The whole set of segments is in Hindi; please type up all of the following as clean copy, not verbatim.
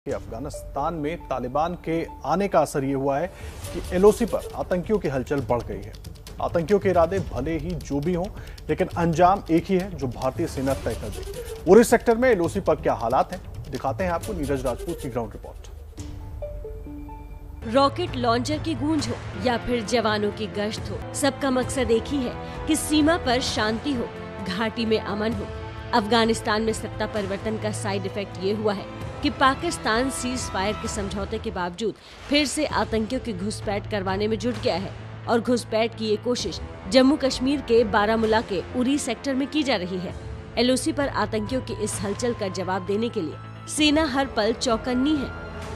कि अफगानिस्तान में तालिबान के आने का असर ये हुआ है कि एलओसी पर आतंकियों की हलचल बढ़ गई है। आतंकियों के इरादे भले ही जो भी हों, लेकिन अंजाम एक ही है जो भारतीय सेना तय कर दे। उरी सेक्टर में एलओसी पर क्या हालात हैं, दिखाते हैं आपको नीरज राजपूत की ग्राउंड रिपोर्ट। रॉकेट लॉन्चर की गूंज हो या फिर जवानों की गश्त हो, सबका मकसद एक ही है कि सीमा पर शांति हो, घाटी में अमन हो। अफगानिस्तान में सत्ता परिवर्तन का साइड इफेक्ट ये हुआ है कि पाकिस्तान सीज फायर के समझौते के बावजूद फिर से आतंकियों की घुसपैठ करवाने में जुट गया है और घुसपैठ की ये कोशिश जम्मू कश्मीर के बारामूला के उरी सेक्टर में की जा रही है। एलओसी पर आतंकियों की इस हलचल का जवाब देने के लिए सेना हर पल चौकन्नी है।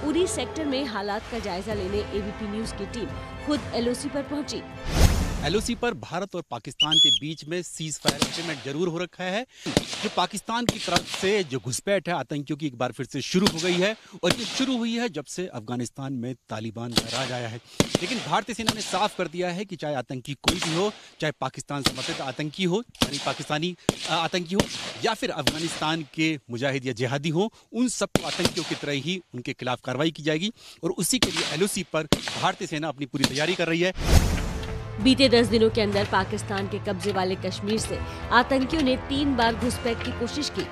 उरी सेक्टर में हालात का जायजा लेने एबीपी न्यूज की टीम खुद एलओसी पर पहुंची। एलओसी पर भारत और पाकिस्तान के बीच में सीज फायर एग्रीमेंट जरूर हो रखा है। जो पाकिस्तान की तरफ से जो घुसपैठ है आतंकियों की एक बार फिर से शुरू हो गई है और ये शुरू हुई है जब से अफगानिस्तान में तालिबान का राज आया है। लेकिन भारतीय सेना ने साफ कर दिया है कि चाहे आतंकी कोई भी हो, चाहे पाकिस्तान समर्थित आतंकी हो यानी पाकिस्तानी आतंकी हो या फिर अफगानिस्तान के मुजाहिद या जिहादी हो, उन सबको आतंकियों की तरह ही उनके खिलाफ कार्रवाई की जाएगी और उसी के लिए एलओसी पर भारतीय सेना अपनी पूरी तैयारी कर रही है। बीते 10 दिनों के अंदर पाकिस्तान के कब्जे वाले कश्मीर से आतंकियों ने 3 बार घुसपैठ की कोशिश की।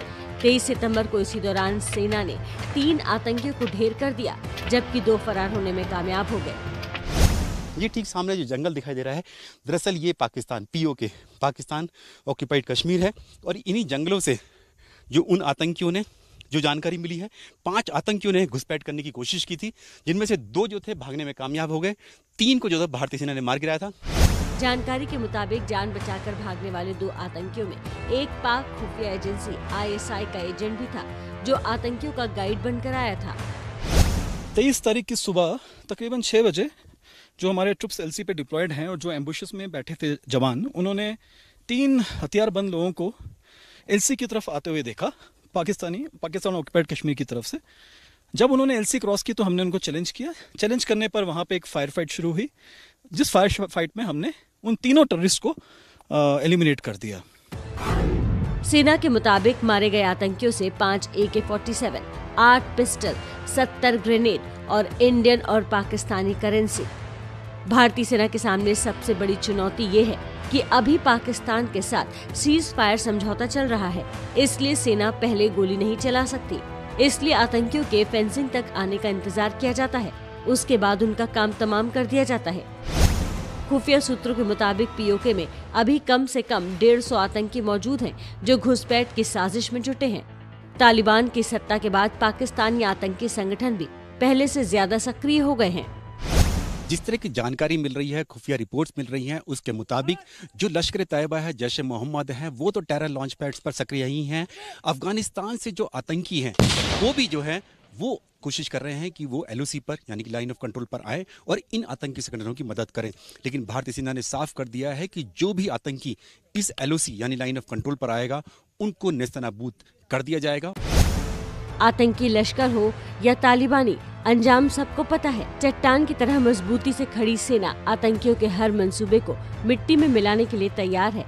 23 सितंबर को इसी दौरान सेना ने 3 आतंकियों को ढेर कर दिया, जबकि 2 फरार होने में कामयाब हो गए। ये ठीक सामने जो जंगल दिखाई दे रहा है, दरअसल ये पाकिस्तान पीओके पाकिस्तान ऑक्यूपाइड कश्मीर है और इन्हीं जंगलों से जो उन आतंकियों ने जो जानकारी मिली है 5 आतंकियों ने घुसपैठ करने की कोशिश की थी, जिनमें से 2 जो थे भागने में कामयाब हो गए, 3 को जो था भारतीय सेना ने मार गिराया था। जानकारी के मुताबिक जान बचाकर भागने वाले 2 आतंकियों में एक पाक खुफिया एजेंसी आईएसआई का एजेंट भी था, जो आतंकियों का गाइड बनकर आया था। 23 तारीख की सुबह तकरीबन 6 बजे जो हमारे ट्रुप्स एलसी पे डिप्लॉयड हैं और जो एम्बुशेस में बैठे थे जवान, उन्होंने 3 हथियारबंद लोगों को एलसी की तरफ आते हुए देखा, पाकिस्तान ऑक्यूपाइड कश्मीर की तरफ से। जब उन्होंने एलसी क्रॉस की तो हमने उनको चैलेंज किया। चैलेंज करने पर वहां पे एक फायर फाइट शुरू हुई, जिस फायर फाइट में हमने उन तीनों टेररिस्ट को एलिमिनेट कर दिया। सेना के मुताबिक मारे गए आतंकियों से 5 AK-47, 8 पिस्टल, 70 ग्रेनेड और इंडियन और पाकिस्तानी करेंसी। भारतीय सेना के सामने सबसे बड़ी चुनौती ये है कि अभी पाकिस्तान के साथ सीज फायर समझौता चल रहा है, इसलिए सेना पहले गोली नहीं चला सकती। इसलिए आतंकियों के फेंसिंग तक आने का इंतजार किया जाता है, उसके बाद उनका काम तमाम कर दिया जाता है। खुफिया सूत्रों के मुताबिक पीओके में अभी कम से कम 150 आतंकी मौजूद हैं, जो घुसपैठ की साजिश में जुटे हैं। तालिबान की सत्ता के बाद पाकिस्तानी आतंकी संगठन भी पहले से ज्यादा सक्रिय हो गए हैं। जिस तरह की जानकारी मिल रही है, खुफिया रिपोर्ट्स मिल रही हैं, उसके मुताबिक जो लश्कर तैयबा है, जैश ए मोहम्मद है, वो तो टेरर लॉन्च पैड्स पर सक्रिय ही हैं। अफगानिस्तान से जो आतंकी हैं वो भी जो है वो कोशिश कर रहे हैं कि वो एलओसी पर यानी कि लाइन ऑफ कंट्रोल पर आए और इन आतंकी संगठनों की मदद करें। लेकिन भारतीय सेना ने साफ कर दिया है कि जो भी आतंकी इस एलओसी यानी लाइन ऑफ कंट्रोल पर आएगा, उनको नेस्तनाबूद कर दिया जाएगा। आतंकी लश्कर हो या तालिबानी, अंजाम सबको पता है। चट्टान की तरह मजबूती से खड़ी सेना आतंकियों के हर मंसूबे को मिट्टी में मिलाने के लिए तैयार है।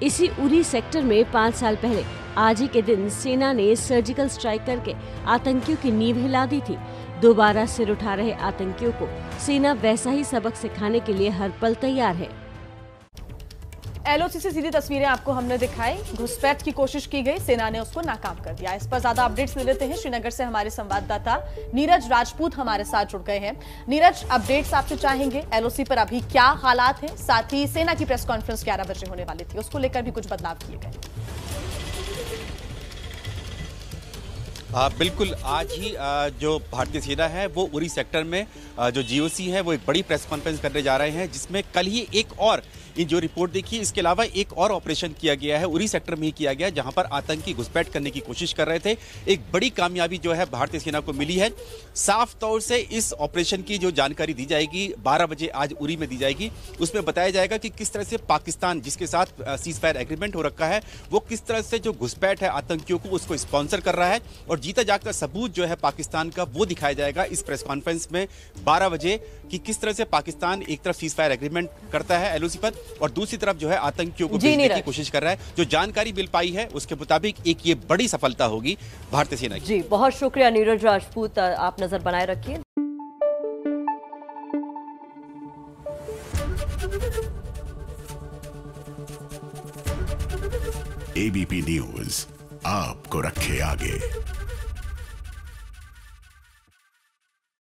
इसी उरी सेक्टर में 5 साल पहले आज ही के दिन सेना ने सर्जिकल स्ट्राइक करके आतंकियों की नींव हिला दी थी। दोबारा सिर उठा रहे आतंकियों को सेना वैसा ही सबक सिखाने के लिए हर पल तैयार है। एलओसी से सीधी तस्वीरें आपको हमने दिखाई। घुसपैठ की कोशिश की गई, सेना ने उसको नाकाम कर दिया। इस पर ज्यादा अपडेट्स ले लेते हैं। श्रीनगर से हमारे संवाददाता नीरज राजपूत हमारे साथ जुड़ गए हैं। नीरज, अपडेट्स आपसे चाहेंगे, एलओसी पर अभी क्या हालात हैं, साथ ही सेना की प्रेस कॉन्फ्रेंस 11 बजे होने वाली थी, उसको लेकर भी कुछ बदलाव किए गए। बिल्कुल, आज ही जो भारतीय सेना है वो उरी सेक्टर में जो जीओसी है वो एक बड़ी प्रेस कॉन्फ्रेंस करने जा रहे हैं, जिसमें कल ही एक और जो रिपोर्ट देखी, इसके अलावा एक और ऑपरेशन किया गया है उरी सेक्टर में ही किया गया, जहां पर आतंकी घुसपैठ करने की कोशिश कर रहे थे। एक बड़ी कामयाबी जो है भारतीय सेना को मिली है। साफ तौर से इस ऑपरेशन की जो जानकारी दी जाएगी 12 बजे आज उरी में दी जाएगी। उसमें बताया जाएगा कि किस तरह से पाकिस्तान, जिसके साथ सीज फायर एग्रीमेंट हो रखा है, वो किस तरह से जो घुसपैठ है आतंकियों को उसको स्पॉन्सर कर रहा है और जीता जागता सबूत जो है पाकिस्तान का वो दिखाया जाएगा इस प्रेस कॉन्फ्रेंस में 12 बजे कि किस तरह से पाकिस्तान एक तरफ सीज फायर एग्रीमेंट करता है एलओसी पर और दूसरी तरफ जो है आतंकियों को जी, भेजने की नीरज। कोशिश कर रहा है। जो जानकारी मिल पाई है उसके मुताबिक एक ये बड़ी सफलता होगी भारतीय सेना की। जी बहुत शुक्रिया नीरज राजपूत, आप नजर बनाए रखिए। एबीपी न्यूज आपको रखे आगे।